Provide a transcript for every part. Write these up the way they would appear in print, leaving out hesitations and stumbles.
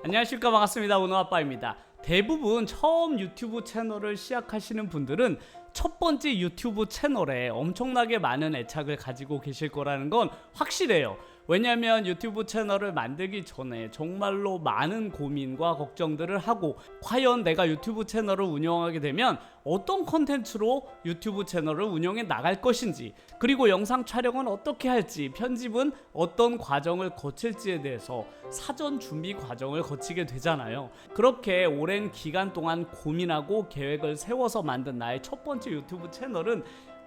안녕하십니까, 반갑습니다. 은호아빠입니다. 대부분 처음 유튜브 채널을 시작하시는 분들은 첫 번째 유튜브 채널에 엄청나게 많은 애착을 가지고 계실 거라는 건 확실해요. 왜냐면 유튜브 채널을 만들기 전에 정말로 많은 고민과 걱정들을 하고, 과연 내가 유튜브 채널을 운영하게 되면 어떤 컨텐츠로 유튜브 채널을 운영해 나갈 것인지, 그리고 영상 촬영은 어떻게 할지, 편집은 어떤 과정을 거칠지에 대해서 사전 준비 과정을 거치게 되잖아요. 그렇게 오랜 기간 동안 고민하고 계획을 세워서 만든 나의 첫 번째 유튜브 채널은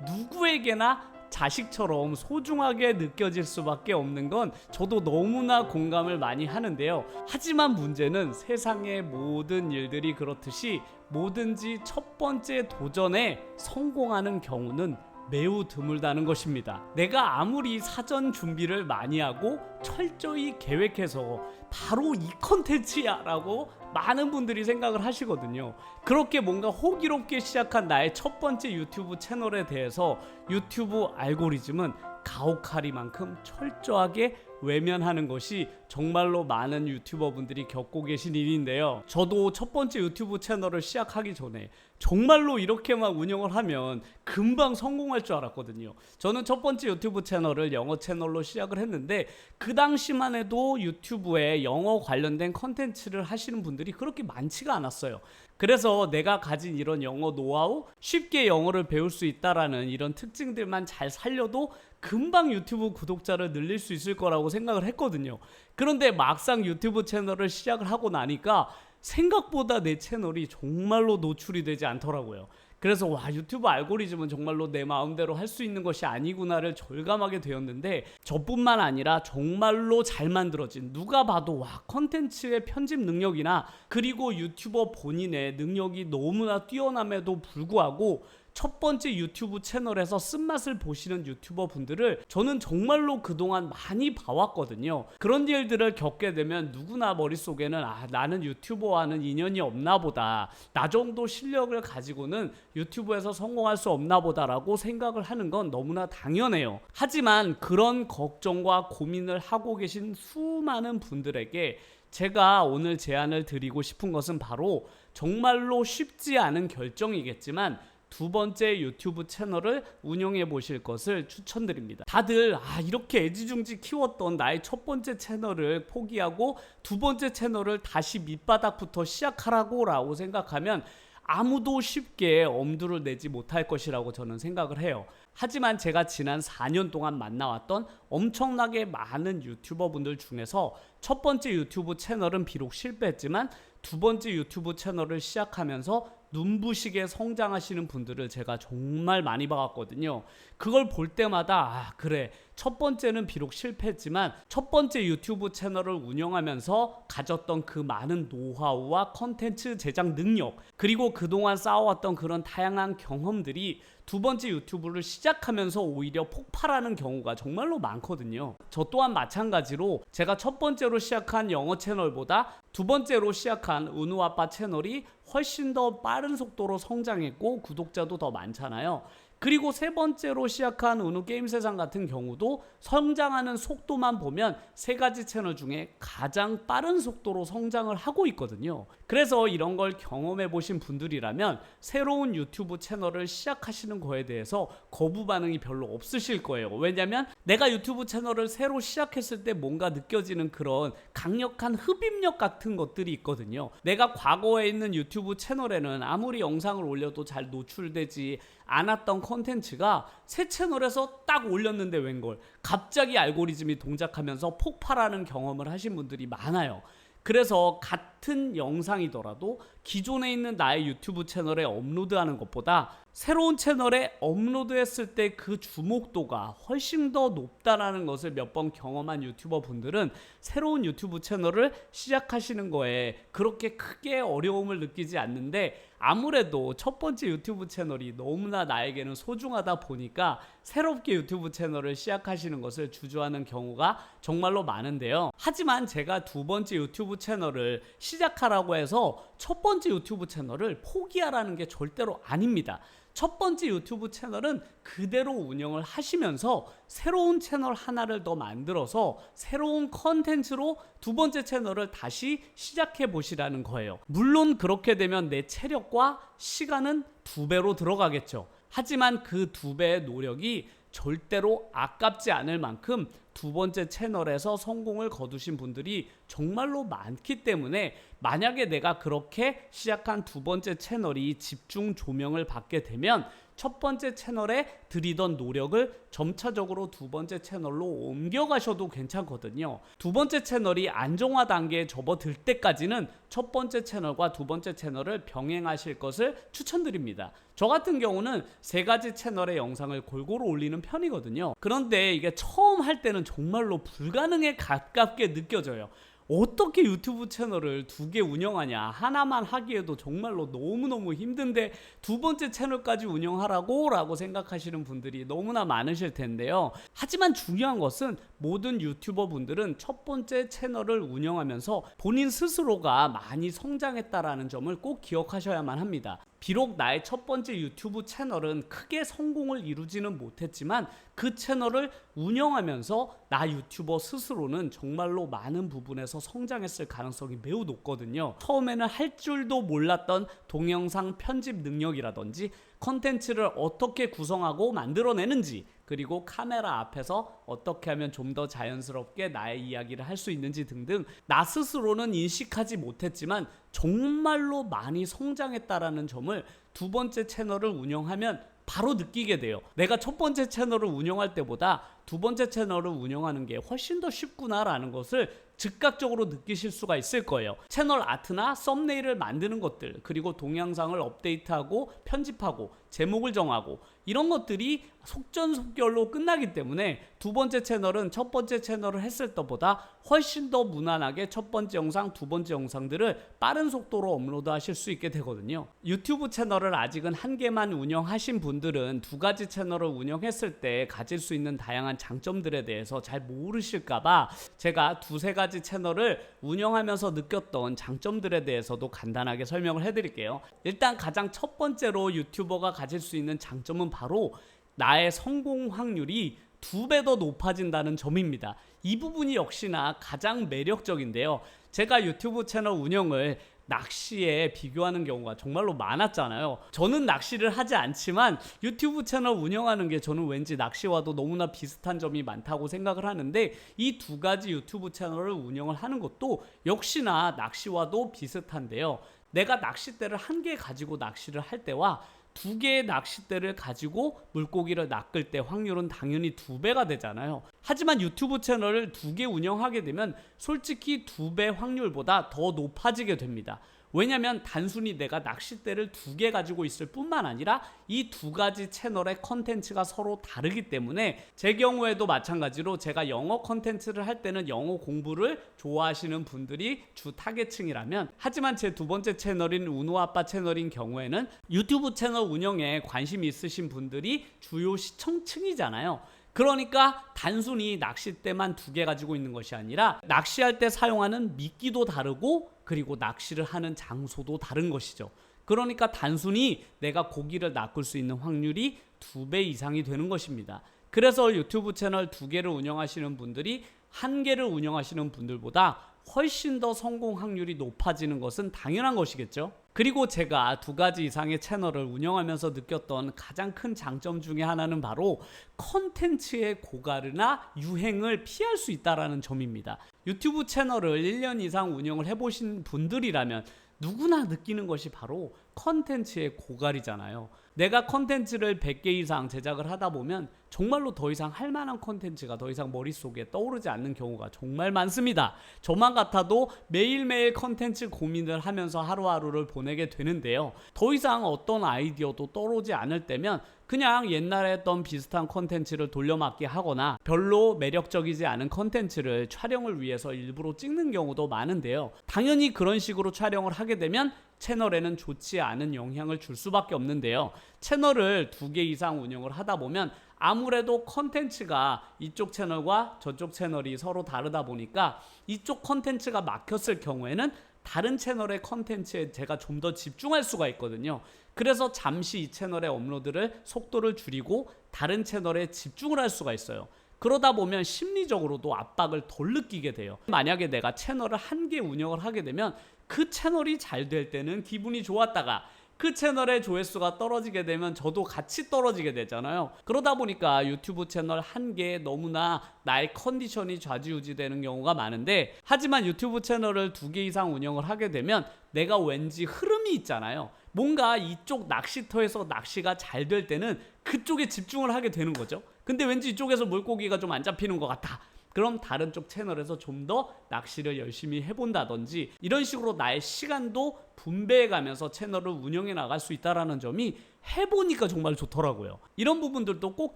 누구에게나 자식처럼 소중하게 느껴질 수밖에 없는 건 저도 너무나 공감을 많이 하는데요. 하지만 문제는 세상의 모든 일들이 그렇듯이 뭐든지 첫 번째 도전에 성공하는 경우는 매우 드물다는 것입니다. 내가 아무리 사전 준비를 많이 하고 철저히 계획해서 바로 이 컨텐츠야 라고 많은 분들이 생각을 하시거든요. 그렇게 뭔가 호기롭게 시작한 나의 첫 번째 유튜브 채널에 대해서 유튜브 알고리즘은 가혹하리만큼 철저하게 외면하는 것이 정말로 많은 유튜버 분들이 겪고 계신 일인데요. 저도 첫 번째 유튜브 채널을 시작하기 전에 정말로 이렇게만 운영을 하면 금방 성공할 줄 알았거든요. 저는 첫 번째 유튜브 채널을 영어 채널로 시작을 했는데, 그 당시만 해도 유튜브에 영어 관련된 컨텐츠를 하시는 분들이 그렇게 많지가 않았어요. 그래서 내가 가진 이런 영어 노하우, 쉽게 영어를 배울 수 있다라는 이런 특징들만 잘 살려도 금방 유튜브 구독자를 늘릴 수 있을 거라고 생각을 했거든요. 그런데 막상 유튜브 채널을 시작을 하고 나니까 생각보다 내 채널이 정말로 노출이 되지 않더라고요. 그래서 유튜브 알고리즘은 정말로 내 마음대로 할 수 있는 것이 아니구나를 절감하게 되었는데, 저뿐만 아니라 정말로 잘 만들어진, 누가 봐도 컨텐츠의 편집 능력이나 그리고 유튜버 본인의 능력이 너무나 뛰어남에도 불구하고 첫 번째 유튜브 채널에서 쓴맛을 보시는 유튜버 분들을 저는 정말로 그동안 많이 봐왔거든요. 그런 일들을 겪게 되면 누구나 머릿속에는 나는 유튜버와는 인연이 없나 보다, 나 정도 실력을 가지고는 유튜브에서 성공할 수 없나 보다라고 생각을 하는 건 너무나 당연해요. 하지만 그런 걱정과 고민을 하고 계신 수많은 분들에게 제가 오늘 제안을 드리고 싶은 것은 바로 정말로 쉽지 않은 결정이겠지만 두 번째 유튜브 채널을 운영해 보실 것을 추천드립니다. 다들 이렇게 애지중지 키웠던 나의 첫 번째 채널을 포기하고 두 번째 채널을 다시 밑바닥부터 시작하라고 라고 생각하면 아무도 쉽게 엄두를 내지 못할 것이라고 저는 생각을 해요. 하지만 제가 지난 4년 동안 만나왔던 엄청나게 많은 유튜버 분들 중에서 첫 번째 유튜브 채널은 비록 실패했지만 두 번째 유튜브 채널을 시작하면서 눈부시게 성장하시는 분들을 제가 정말 많이 봐왔거든요. 그걸 볼 때마다 그래, 첫 번째는 비록 실패했지만 첫 번째 유튜브 채널을 운영하면서 가졌던 그 많은 노하우와 컨텐츠 제작 능력, 그리고 그동안 쌓아왔던 그런 다양한 경험들이 두 번째 유튜브를 시작하면서 오히려 폭발하는 경우가 정말로 많거든요. 저 또한 마찬가지로 제가 첫 번째로 시작한 영어 채널보다 두 번째로 시작한 은우아빠 채널이 훨씬 더 빠른 속도로 성장했고 구독자도 더 많잖아요. 그리고 세 번째로 시작한 은우게임세상 같은 경우도 성장하는 속도만 보면 세 가지 채널 중에 가장 빠른 속도로 성장을 하고 있거든요. 그래서 이런 걸 경험해 보신 분들이라면 새로운 유튜브 채널을 시작하시는 거에 대해서 거부 반응이 별로 없으실 거예요. 왜냐면 내가 유튜브 채널을 새로 시작했을 때 뭔가 느껴지는 그런 강력한 흡입력 같은 것들이 있거든요. 내가 과거에 있는 유튜브 채널에는 아무리 영상을 올려도 잘 노출되지 않았던 컨텐츠가 새 채널에서 딱 올렸는데 웬걸 갑자기 알고리즘이 동작하면서 폭발하는 경험을 하신 분들이 많아요. 그래서 같은 영상이더라도 기존에 있는 나의 유튜브 채널에 업로드하는 것보다 새로운 채널에 업로드했을 때 그 주목도가 훨씬 더 높다라는 것을 몇 번 경험한 유튜버 분들은 새로운 유튜브 채널을 시작하시는 거에 그렇게 크게 어려움을 느끼지 않는데, 아무래도 첫 번째 유튜브 채널이 너무나 나에게는 소중하다 보니까 새롭게 유튜브 채널을 시작하시는 것을 주저하는 경우가 정말로 많은데요. 하지만 제가 두 번째 유튜브 채널을 시작하라고 해서 첫 번째 유튜브 채널을 포기하라는 게 절대로 아닙니다. 첫 번째 유튜브 채널은 그대로 운영을 하시면서 새로운 채널 하나를 더 만들어서 새로운 컨텐츠로 두 번째 채널을 다시 시작해 보시라는 거예요. 물론 그렇게 되면 내 체력과 시간은 2배로 들어가겠죠. 하지만 그 2배의 노력이 절대로 아깝지 않을 만큼 두 번째 채널에서 성공을 거두신 분들이 정말로 많기 때문에, 만약에 내가 그렇게 시작한 두 번째 채널이 집중 조명을 받게 되면 첫 번째 채널에 들이던 노력을 점차적으로 두 번째 채널로 옮겨가셔도 괜찮거든요. 두 번째 채널이 안정화 단계에 접어들 때까지는 첫 번째 채널과 두 번째 채널을 병행하실 것을 추천드립니다. 저 같은 경우는 3가지 채널의 영상을 골고루 올리는 편이거든요. 그런데 이게 처음 할 때는 정말로 불가능에 가깝게 느껴져요. 어떻게 유튜브 채널을 2개 운영하냐, 하나만 하기에도 정말로 너무너무 힘든데 두 번째 채널까지 운영하라고 라고 생각하시는 분들이 너무나 많으실 텐데요. 하지만 중요한 것은 모든 유튜버 분들은 첫 번째 채널을 운영하면서 본인 스스로가 많이 성장했다라는 점을 꼭 기억하셔야만 합니다. 비록 나의 첫 번째 유튜브 채널은 크게 성공을 이루지는 못했지만 그 채널을 운영하면서 나 유튜버 스스로는 정말로 많은 부분에서 성장했을 가능성이 매우 높거든요. 처음에는 할 줄도 몰랐던 동영상 편집 능력이라든지 컨텐츠를 어떻게 구성하고 만들어내는지, 그리고 카메라 앞에서 어떻게 하면 좀 더 자연스럽게 나의 이야기를 할 수 있는지 등등 나 스스로는 인식하지 못했지만 정말로 많이 성장했다라는 점을 두 번째 채널을 운영하면 바로 느끼게 돼요. 내가 첫 번째 채널을 운영할 때보다 두 번째 채널을 운영하는 게 훨씬 더 쉽구나라는 것을 즉각적으로 느끼실 수가 있을 거예요. 채널 아트나 썸네일을 만드는 것들, 그리고 동영상을 업데이트하고 편집하고 제목을 정하고 이런 것들이 속전속결로 끝나기 때문에 두 번째 채널은 첫 번째 채널을 했을 때보다 훨씬 더 무난하게 첫 번째 영상, 두 번째 영상들을 빠른 속도로 업로드 하실 수 있게 되거든요. 유튜브 채널을 아직은 1개만 운영하신 분들은 2가지 채널을 운영했을 때 가질 수 있는 다양한 장점들에 대해서 잘 모르실까봐 제가 2-3가지 채널을 운영하면서 느꼈던 장점들에 대해서도 간단하게 설명을 해드릴게요. 일단 가장 첫 번째로 유튜버가 가질 수 있는 장점은 바로 나의 성공 확률이 2배 더 높아진다는 점입니다. 이 부분이 역시나 가장 매력적인데요. 제가 유튜브 채널 운영을 낚시에 비교하는 경우가 정말로 많았잖아요. 저는 낚시를 하지 않지만 유튜브 채널 운영하는 게 저는 왠지 낚시와도 너무나 비슷한 점이 많다고 생각을 하는데, 이 2가지 유튜브 채널을 운영을 하는 것도 역시나 낚시와도 비슷한데요. 내가 낚싯대를 1개 가지고 낚시를 할 때와 2개의 낚싯대를 가지고 물고기를 낚을 때 확률은 당연히 2배가 되잖아요. 하지만 유튜브 채널을 2개 운영하게 되면 솔직히 2배 확률보다 더 높아지게 됩니다. 왜냐면 단순히 내가 낚싯대를 2개 가지고 있을 뿐만 아니라 이 2가지 채널의 컨텐츠가 서로 다르기 때문에, 제 경우에도 마찬가지로 제가 영어 컨텐츠를 할 때는 영어 공부를 좋아하시는 분들이 주 타겟층이라면, 하지만 제 2번째 채널인 운우아빠 채널인 경우에는 유튜브 채널 운영에 관심이 있으신 분들이 주요 시청층이잖아요. 그러니까 단순히 낚싯대만 2개 가지고 있는 것이 아니라 낚시할 때 사용하는 미끼도 다르고 그리고 낚시를 하는 장소도 다른 것이죠. 그러니까 단순히 내가 고기를 낚을 수 있는 확률이 2배 이상이 되는 것입니다. 그래서 유튜브 채널 2개를 운영하시는 분들이 1개를 운영하시는 분들보다 훨씬 더 성공 확률이 높아지는 것은 당연한 것이겠죠. 그리고 제가 2가지 이상의 채널을 운영하면서 느꼈던 가장 큰 장점 중에 하나는 바로 컨텐츠의 고가르나 유행을 피할 수 있다는 점입니다. 유튜브 채널을 1년 이상 운영을 해보신 분들이라면 누구나 느끼는 것이 바로 컨텐츠의 고갈이잖아요. 내가 컨텐츠를 100개 이상 제작을 하다 보면 정말로 더 이상 할 만한 컨텐츠가 더 이상 머릿속에 떠오르지 않는 경우가 정말 많습니다. 저만 같아도 매일매일 컨텐츠 고민을 하면서 하루하루를 보내게 되는데요. 더 이상 어떤 아이디어도 떠오르지 않을 때면 그냥 옛날에 했던 비슷한 컨텐츠를 돌려막기 하거나 별로 매력적이지 않은 컨텐츠를 촬영을 위해서 일부러 찍는 경우도 많은데요. 당연히 그런 식으로 촬영을 하게 되면 채널에는 좋지 않은 영향을 줄 수밖에 없는데요. 채널을 2개 이상 운영을 하다 보면 아무래도 컨텐츠가 이쪽 채널과 저쪽 채널이 서로 다르다 보니까 이쪽 컨텐츠가 막혔을 경우에는 다른 채널의 컨텐츠에 제가 좀 더 집중할 수가 있거든요. 그래서 잠시 이 채널의 업로드를 속도를 줄이고 다른 채널에 집중을 할 수가 있어요. 그러다 보면 심리적으로도 압박을 덜 느끼게 돼요. 만약에 내가 채널을 한 개 운영을 하게 되면 그 채널이 잘 될 때는 기분이 좋았다가 그 채널의 조회수가 떨어지게 되면 저도 같이 떨어지게 되잖아요. 그러다 보니까 유튜브 채널 한 개에 너무나 나의 컨디션이 좌지우지 되는 경우가 많은데, 하지만 유튜브 채널을 2개 이상 운영을 하게 되면 내가 왠지 흐름이 있잖아요. 뭔가 이쪽 낚시터에서 낚시가 잘 될 때는 그쪽에 집중을 하게 되는 거죠. 근데 왠지 이쪽에서 물고기가 좀 안 잡히는 것 같아. 그럼 다른 쪽 채널에서 좀 더 낚시를 열심히 해본다든지 이런 식으로 나의 시간도 분배해가면서 채널을 운영해 나갈 수 있다는 점이 해보니까 정말 좋더라고요. 이런 부분들도 꼭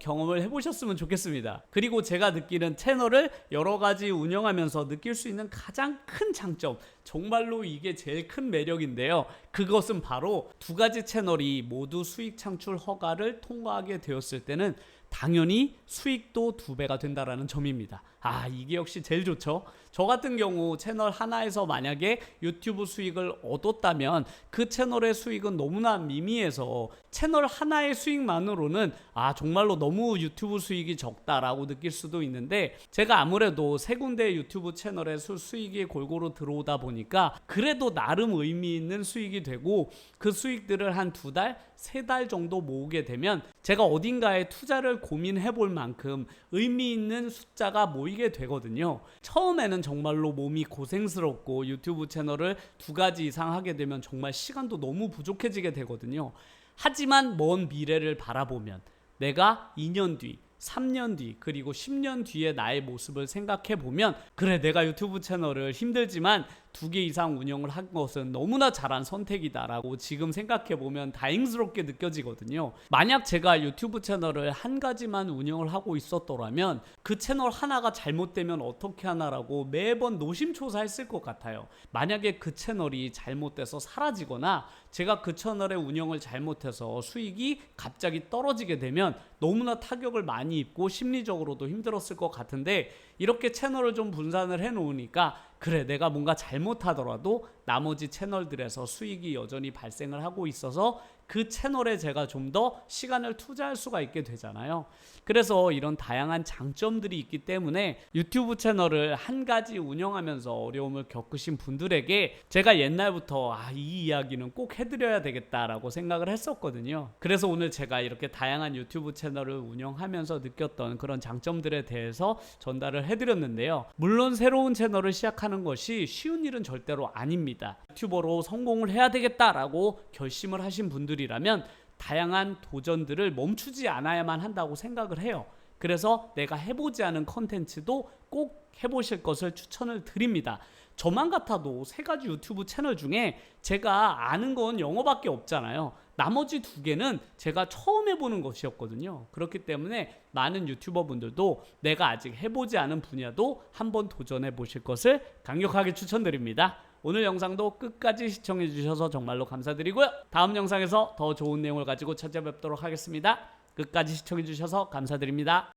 경험을 해보셨으면 좋겠습니다. 그리고 제가 느끼는 채널을 여러 가지 운영하면서 느낄 수 있는 가장 큰 장점, 정말로 이게 제일 큰 매력인데요. 그것은 바로 2가지 채널이 모두 수익 창출 허가를 통과하게 되었을 때는 당연히 수익도 2배가 된다라는 점입니다. 이게 역시 제일 좋죠. 저 같은 경우 채널 하나에서 만약에 유튜브 수익을 얻었다면 그 채널의 수익은 너무나 미미해서 채널 하나의 수익만으로는 정말로 너무 유튜브 수익이 적다라고 느낄 수도 있는데, 제가 아무래도 3군데 유튜브 채널에 수익이 골고루 들어오다 보니까 그래도 나름 의미 있는 수익이 되고, 그 수익들을 한 2달, 3달 정도 모으게 되면 제가 어딘가에 투자를 고민해 볼 만큼 의미 있는 숫자가 모이게 되거든요. 처음에는 정말로 몸이 고생스럽고 유튜브 채널을 2가지 이상 하게 되면 정말 시간도 너무 부족해지게 되거든요. 하지만 먼 미래를 바라보면 내가 2년 뒤, 3년 뒤, 그리고 10년 뒤에 나의 모습을 생각해 보면, 그래, 내가 유튜브 채널을 힘들지만 2개 이상 운영을 한 것은 너무나 잘한 선택이다라고 지금 생각해 보면 다행스럽게 느껴지거든요. 만약 제가 유튜브 채널을 한 가지만 운영을 하고 있었더라면 그 채널 하나가 잘못되면 어떻게 하나라고 매번 노심초사했을 것 같아요. 만약에 그 채널이 잘못돼서 사라지거나 제가 그 채널의 운영을 잘못해서 수익이 갑자기 떨어지게 되면 너무나 타격을 많이 입고 심리적으로도 힘들었을 것 같은데, 이렇게 채널을 좀 분산을 해 놓으니까 그래, 내가 뭔가 잘못하더라도 나머지 채널들에서 수익이 여전히 발생을 하고 있어서 그 채널에 제가 좀 더 시간을 투자할 수가 있게 되잖아요. 그래서 이런 다양한 장점들이 있기 때문에 유튜브 채널을 한 가지 운영하면서 어려움을 겪으신 분들에게 제가 옛날부터 이 이야기는 꼭 해드려야 되겠다라고 생각을 했었거든요. 그래서 오늘 제가 이렇게 다양한 유튜브 채널을 운영하면서 느꼈던 그런 장점들에 대해서 전달을 해드렸는데요. 물론 새로운 채널을 시작하는 것이 쉬운 일은 절대로 아닙니다. 유튜버로 성공을 해야 되겠다라고 결심을 하신 분들이라면 다양한 도전들을 멈추지 않아야만 한다고 생각을 해요. 그래서 내가 해보지 않은 컨텐츠도 꼭 해보실 것을 추천을 드립니다. 저만 같아도 3가지 유튜브 채널 중에 제가 아는 건 영어밖에 없잖아요. 나머지 2개는 제가 처음 해보는 것이었거든요. 그렇기 때문에 많은 유튜버 분들도 내가 아직 해보지 않은 분야도 한번 도전해 보실 것을 강력하게 추천드립니다. 오늘 영상도 끝까지 시청해 주셔서 정말로 감사드리고요. 다음 영상에서 더 좋은 내용을 가지고 찾아뵙도록 하겠습니다. 끝까지 시청해 주셔서 감사드립니다.